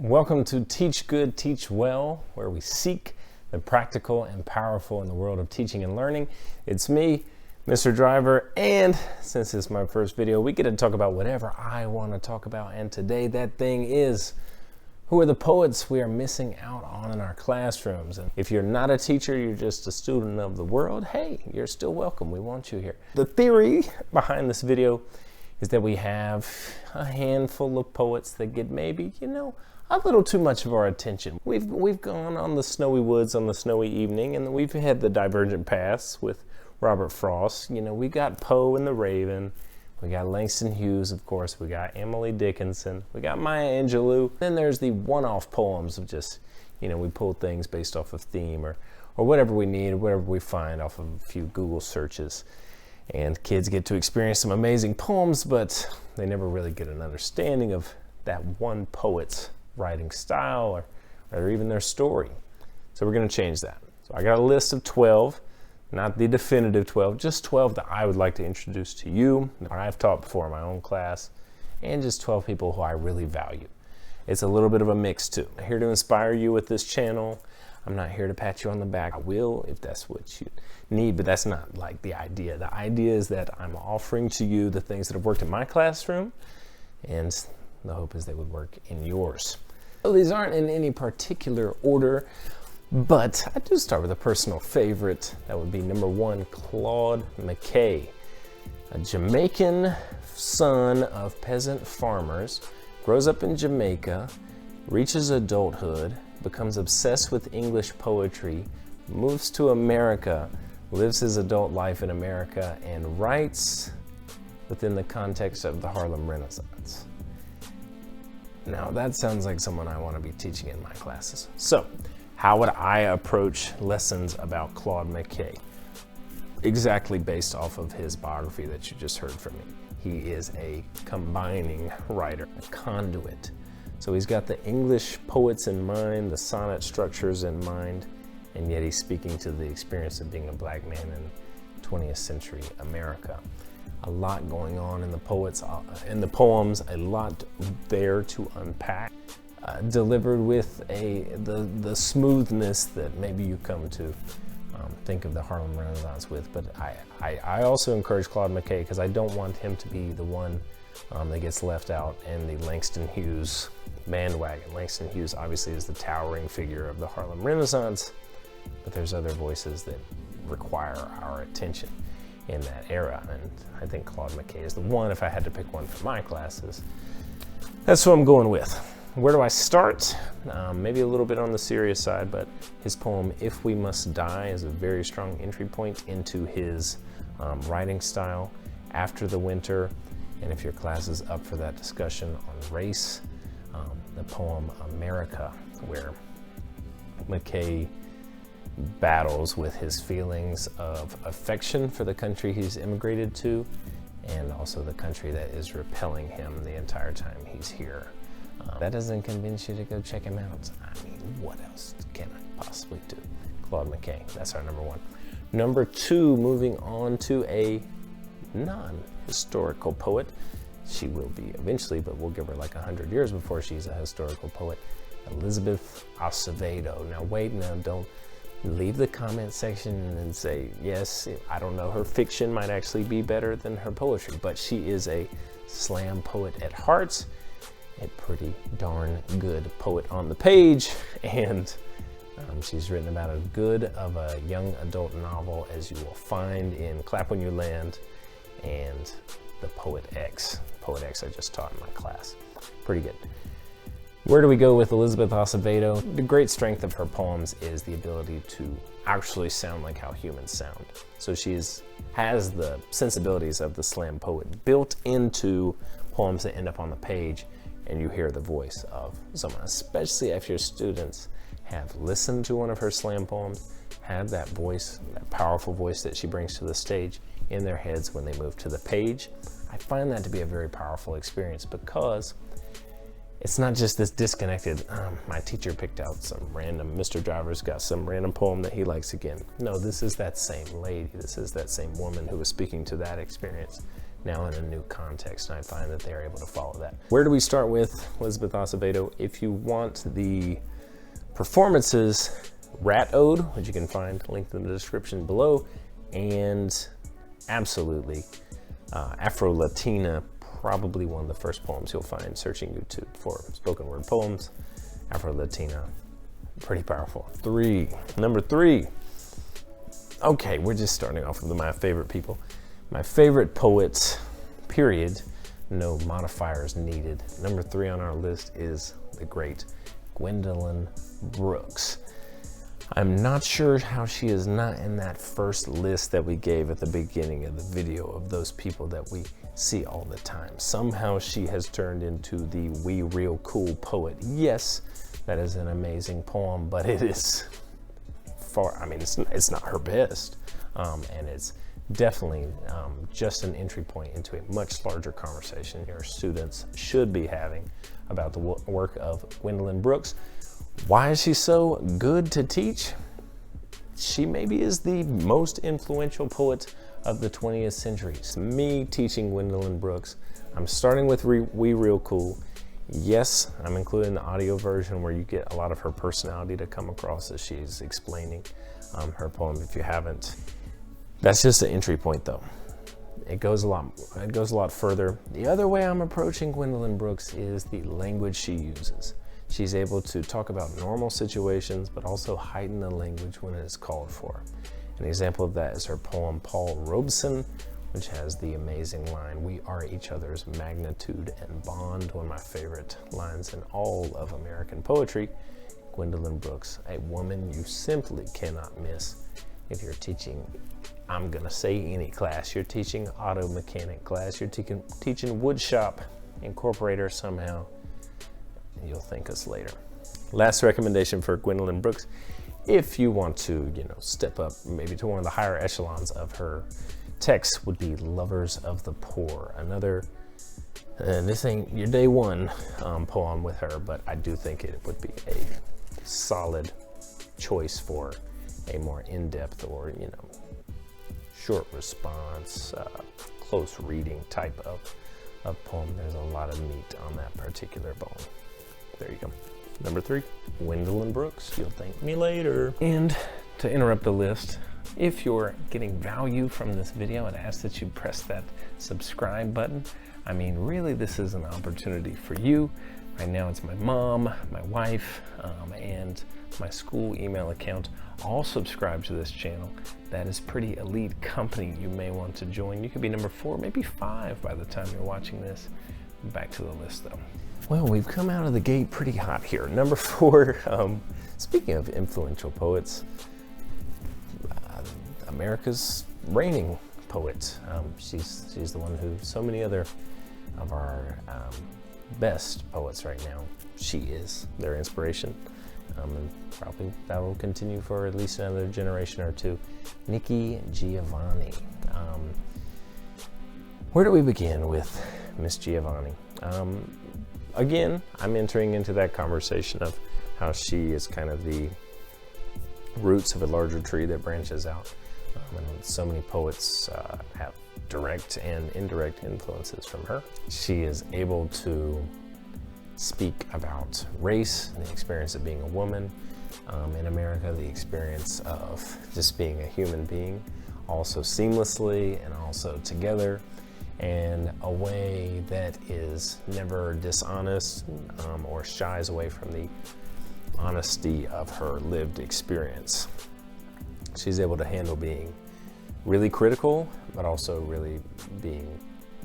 Welcome to Teach Good, Teach Well, where we seek the practical and powerful in the world of teaching and learning. It's me, Mr. Driver, and since it's my first video, we get to talk about whatever I want to talk about. And today that thing is, who are the poets we are missing out on in our classrooms? And if you're not a teacher, you're just a student of the world, hey, you're still welcome. We want you here. The theory behind this video is that we have a handful of poets that get maybe, a little too much of our attention. We've gone on the snowy woods on the snowy evening, and we've had the divergent paths with Robert Frost. We got Poe and the Raven. We got Langston Hughes, of course. We got Emily Dickinson. We got Maya Angelou. Then there's the one-off poems of just, we pull things based off of theme or whatever we need, or whatever we find off of a few Google searches. And kids get to experience some amazing poems, but they never really get an understanding of that one poet's writing style or even their story. So we're going to change that. So I got a list of 12. Not the definitive 12, just 12 that I would like to introduce to you, that I've taught before in my own class, and just 12 people who I really value. It's a little bit of a mix too. I'm here to inspire you with this channel. I'm not here to pat you on the back. I will if that's what you need, but that's not like the idea. The idea is that I'm offering to you the things that have worked in my classroom, and the hope is they would work in yours. So these aren't in any particular order, but I do start with a personal favorite. That would be number 1, Claude McKay, a Jamaican son of peasant farmers, grows up in Jamaica, reaches adulthood, becomes obsessed with English poetry, moves to America, lives his adult life in America, and writes within the context of the Harlem Renaissance. Now that sounds like someone I want to be teaching in my classes. So, how would I approach lessons about Claude McKay? Exactly based off of his biography that you just heard from me. He is a combining writer, a conduit. So he's got the English poets in mind, the sonnet structures in mind, and yet he's speaking to the experience of being a black man in 20th century America. A lot going on in the poems, a lot there to unpack. Delivered with the smoothness that maybe you come to think of the Harlem Renaissance with. But I also encourage Claude McKay because I don't want him to be the one that gets left out in the Langston Hughes bandwagon. Langston Hughes obviously is the towering figure of the Harlem Renaissance, but there's other voices that require our attention in that era, and I think Claude McKay is the one. If I had to pick one for my classes, that's what I'm going with. Where do I start? Maybe a little bit on the serious side, but his poem, If We Must Die, is a very strong entry point into his writing style. After the Winter, and if your class is up for that discussion on race, the poem America, where McKay battles with his feelings of affection for the country he's immigrated to, and also the country that is repelling him the entire time he's here. That doesn't convince you to go check him out. I mean, what else can I possibly do? Claude McKay, that's our number 1. Number 2, moving on to a non-historical poet. She will be eventually, but we'll give her like 100 years before she's a historical poet. Elizabeth Acevedo. Now wait, don't leave the comment section and say, yes, I don't know, her fiction might actually be better than her poetry, but she is a slam poet at heart. A pretty darn good poet on the page, and she's written about as good of a young adult novel as you will find in Clap When You Land and The Poet X. Poet X I just taught in my class. Pretty good. Where do we go with Elizabeth Acevedo? The great strength of her poems is the ability to actually sound like how humans sound. So she has the sensibilities of the slam poet built into poems that end up on the page, and you hear the voice of someone, especially if your students have listened to one of her slam poems, have that voice, that powerful voice that she brings to the stage in their heads when they move to the page. I find that to be a very powerful experience because it's not just this disconnected, my teacher picked out some random, Mr. Driver's got some random poem that he likes again. No, this is that same lady, this is that same woman who was speaking to that experience now in a new context, and I find that they're able to follow that. Where do we start with Elizabeth Acevedo? If you want the performances, Rat Ode, which you can find linked in the description below, and absolutely Afro-Latina, probably one of the first poems you'll find searching YouTube for spoken word poems. Afro-Latina, pretty powerful. Number three. Okay, we're just starting off with my favorite people. My favorite poets, period. No modifiers needed. Number 3 on our list is the great Gwendolyn Brooks. I'm not sure how she is not in that first list that we gave at the beginning of the video of those people that we see all the time. Somehow she has turned into the We Real Cool poet. Yes, that is an amazing poem, but it is far, I mean, it's not her best. And it's definitely just an entry point into a much larger conversation your students should be having about the work of Gwendolyn Brooks. Why is she so good to teach? She maybe is the most influential poet of the 20th century. It's me teaching Gwendolyn Brooks. I'm starting with We Real Cool. Yes, I'm including the audio version where you get a lot of her personality to come across as she's explaining her poem. If you haven't, that's just an entry point though. It goes a lot further. The other way I'm approaching Gwendolyn Brooks is the language she uses. She's able to talk about normal situations, but also heighten the language when it is called for. An example of that is her poem, Paul Robeson, which has the amazing line, "We are each other's magnitude and bond," one of my favorite lines in all of American poetry. Gwendolyn Brooks, a woman you simply cannot miss if you're teaching, I'm gonna say any class. You're teaching auto mechanic class, you're teaching wood shop, incorporate her somehow, and you'll thank us later. Last recommendation for Gwendolyn Brooks, if you want to, step up maybe to one of the higher echelons of her text, would be Lovers of the Poor. Another, this ain't your day one poem with her, but I do think it would be a solid choice for a more in-depth or, short response, close reading type of poem. There's a lot of meat on that particular poem. There you go. Number 3, Gwendolyn Brooks. You'll thank me later. And to interrupt the list, if you're getting value from this video, I'd ask that you press that subscribe button. I mean, really, this is an opportunity for you. Right now, it's my mom, my wife, and my school email account all subscribe to this channel. That is pretty elite company you may want to join. You could be number 4, maybe 5 by the time you're watching this. Back to the list, though. Well, we've come out of the gate pretty hot here. Number 4, speaking of influential poets, America's reigning poet. She's the one who so many other of our best poets right now, she is their inspiration. And probably that will continue for at least another generation or two. Nikki Giovanni. Where do we begin with Miss Giovanni? Again, I'm entering into that conversation of how she is kind of the roots of a larger tree that branches out. And so many poets have direct and indirect influences from her. She is able to speak about race, the experience of being a woman in America, the experience of just being a human being, also seamlessly and also together, in a way that is never dishonest or shies away from the honesty of her lived experience. She's able to handle being really critical, but also really being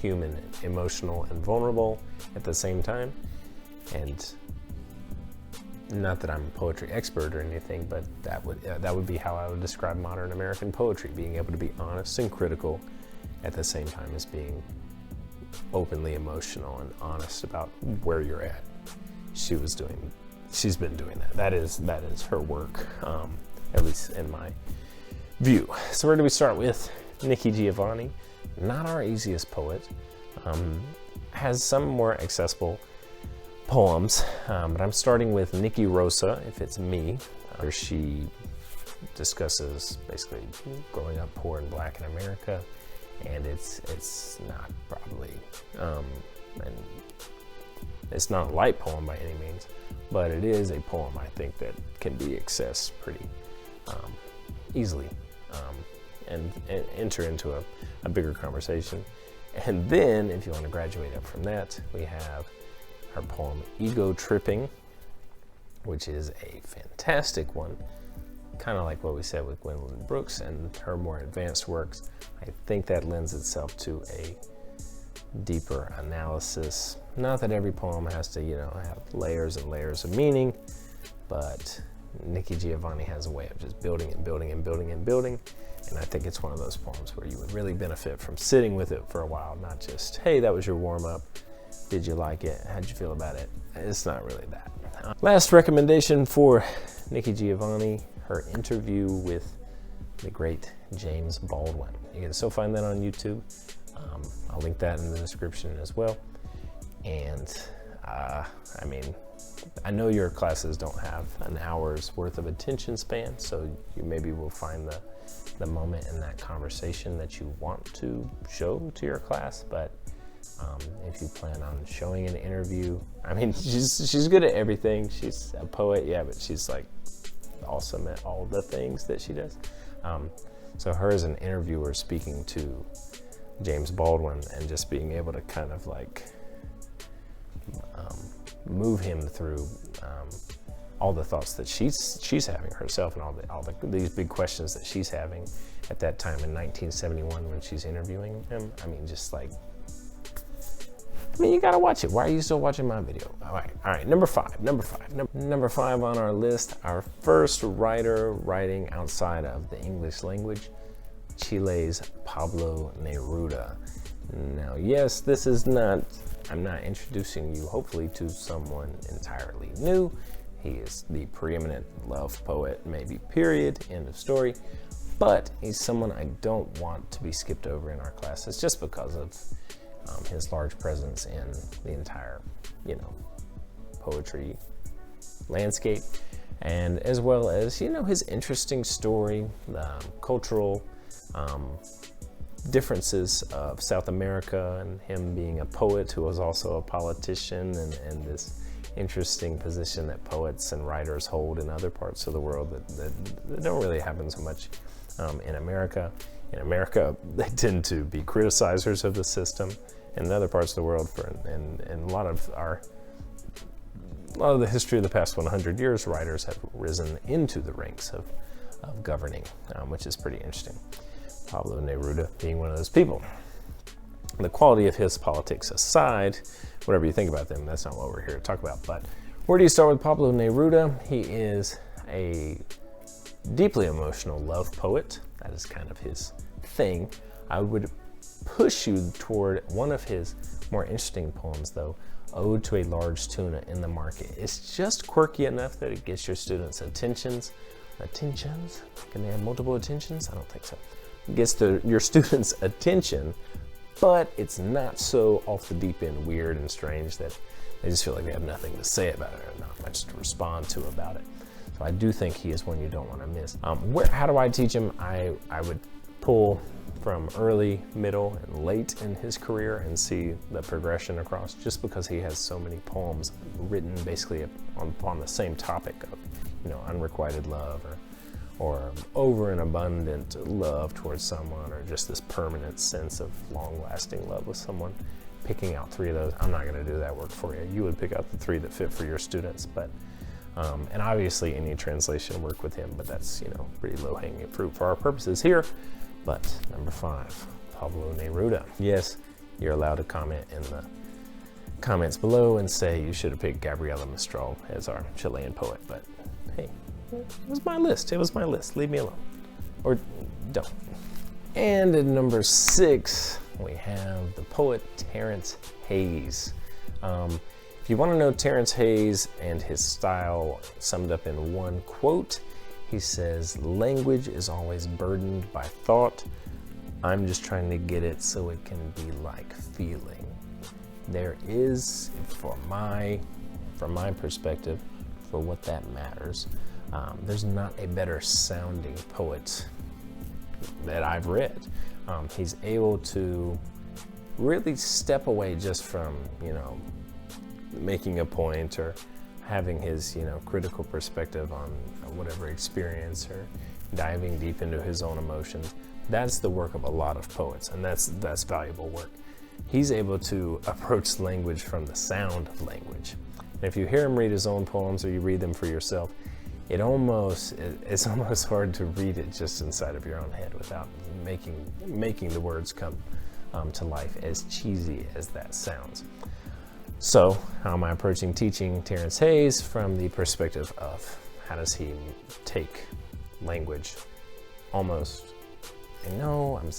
human, emotional, and vulnerable at the same time. And not that I'm a poetry expert or anything, but that would be how I would describe modern American poetry, being able to be honest and critical at the same time as being openly emotional and honest about where you're at. She's been doing that. That is her work, at least in my view. So where do we start with? Nikki Giovanni, not our easiest poet, has some more accessible poems, but I'm starting with Nikki Rosa, If It's Me, where she discusses basically growing up poor and black in America and it's not probably, and it's not a light poem by any means, but it is a poem I think that can be accessed pretty easily, and enter into a bigger conversation. And then, if you want to graduate up from that, we have her poem Ego Tripping, which is a fantastic one, kind of like what we said with Gwendolyn Brooks and her more advanced works. I think that lends itself to a deeper analysis. Not that every poem has to, have layers and layers of meaning, but Nikki Giovanni has a way of just building and building and building and building. And I think it's one of those poems where you would really benefit from sitting with it for a while, not just, hey, that was your warm-up. Did you like it? How'd you feel about it? It's not really that. Last recommendation for Nikki Giovanni, her interview with the great James Baldwin. You can still find that on YouTube. I'll link that in the description as well. And I know your classes don't have an hour's worth of attention span, so you maybe will find the moment in that conversation that you want to show to your class. But if you plan on showing an interview, she's good at everything. She's a poet, yeah, but she's like awesome at all the things that she does. So her as an interviewer speaking to James Baldwin and just being able to kind of like move him through all the thoughts that she's having herself, and these big questions that she's having at that time in 1971 when she's interviewing him. You gotta watch it. Why are you still watching my video? All right. Number five on our list, our first writer writing outside of the English language, Chile's Pablo Neruda. Now, yes, I'm not introducing you hopefully to someone entirely new. He is the preeminent love poet, maybe period, end of story. But he's someone I don't want to be skipped over in our classes just because of his large presence in the entire, poetry landscape, and as well as, his interesting story, the cultural differences of South America, and him being a poet who was also a politician, and this interesting position that poets and writers hold in other parts of the world that don't really happen so much in America. In America, they tend to be criticizers of the system. In other parts of the world, and a lot of the history of the past 100 years, writers have risen into the ranks of governing, which is pretty interesting. Pablo Neruda being one of those people. The quality of his politics aside, whatever you think about them, that's not what we're here to talk about. But where do you start with Pablo Neruda? He is a deeply emotional love poet. That is kind of his thing. I would push you toward one of his more interesting poems, though, Ode to a Large Tuna in the Market. It's just quirky enough that it gets your students' attentions. Can they have multiple attentions? I don't think so. It gets your students' attention, but it's not so off the deep end weird and strange that they just feel like they have nothing to say about it or not much to respond to about it. So I do think he is one you don't want to miss. How do I teach him? I would pull from early, middle, and late in his career and see the progression across, just because he has so many poems written basically upon the same topic of, unrequited love or over and abundant love towards someone, or just this permanent sense of long-lasting love with someone. Picking out 3 of those, I'm not going to do that work for you. You would pick out the 3 that fit for your students, but and obviously any translation work with him, but that's pretty low-hanging fruit for our purposes here. But number 5, Pablo Neruda. Yes, you're allowed to comment in the comments below and say you should have picked Gabriela Mistral as our Chilean poet, but hey, it was my list. Leave me alone. Or don't. And at number 6, we have the poet Terrance Hayes. If you want to know Terrance Hayes and his style summed up in one quote, he says, "Language is always burdened by thought. I'm just trying to get it so it can be like feeling." There is, from my perspective, for what that matters, there's not a better sounding poet that I've read. He's able to really step away just from, making a point or having his, critical perspective on whatever experience or diving deep into his own emotions. That's the work of a lot of poets, and that's valuable work. He's able to approach language from the sound of language. And if you hear him read his own poems or you read them for yourself, it's almost hard to read it just inside of your own head without making the words come to life, as cheesy as that sounds. So how am I approaching teaching Terrance Hayes? From the perspective of how does he take language almost, I know I'm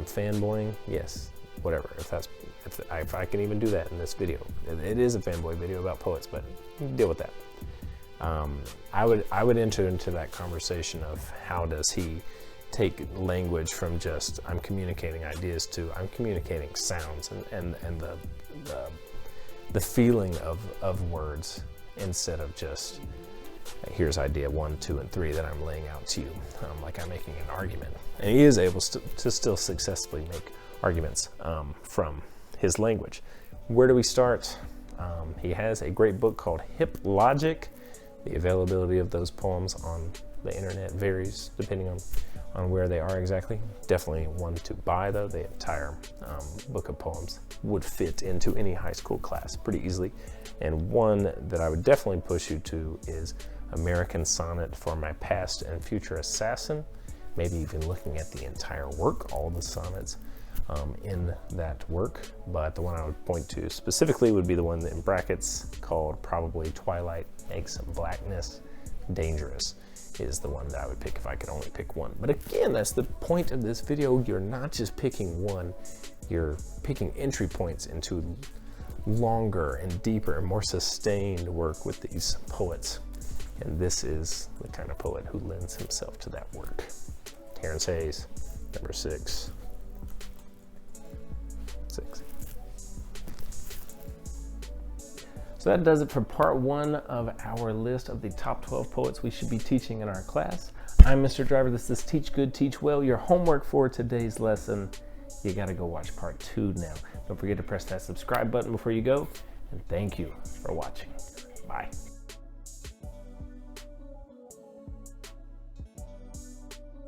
fanboying, yes, whatever, if I can even do that in this video. It is a fanboy video about poets, but deal with that. I would enter into that conversation of how does he take language from just I'm communicating ideas to I'm communicating sounds and the feeling of words, instead of just here's idea 1, 2, and 3 that I'm laying out to you, like I'm making an argument. And he is able to still successfully make arguments from his language. Where do we start? He has a great book called Hip Logic. The availability of those poems on the internet varies depending on where they are exactly. Definitely one to buy though. The entire book of poems would fit into any high school class pretty easily. And one that I would definitely push you to is American Sonnet for My Past and Future Assassin. Maybe even looking at the entire work, all the sonnets in that work. But the one I would point to specifically would be the one in brackets called probably Twilight Makes Blackness Dangerous, is the one that I would pick if I could only pick one. But again, that's the point of this video. You're not just picking one, you're picking entry points into longer and deeper and more sustained work with these poets. And this is the kind of poet who lends himself to that work. Terrance Hayes, number 6. So that does it for part 1 of our list of the top 12 poets we should be teaching in our class. I'm Mr. Driver. This is Teach Good, Teach Well. Your homework for today's lesson, you got to go watch part 2 now. Don't forget to press that subscribe button before you go. And thank you for watching. Bye.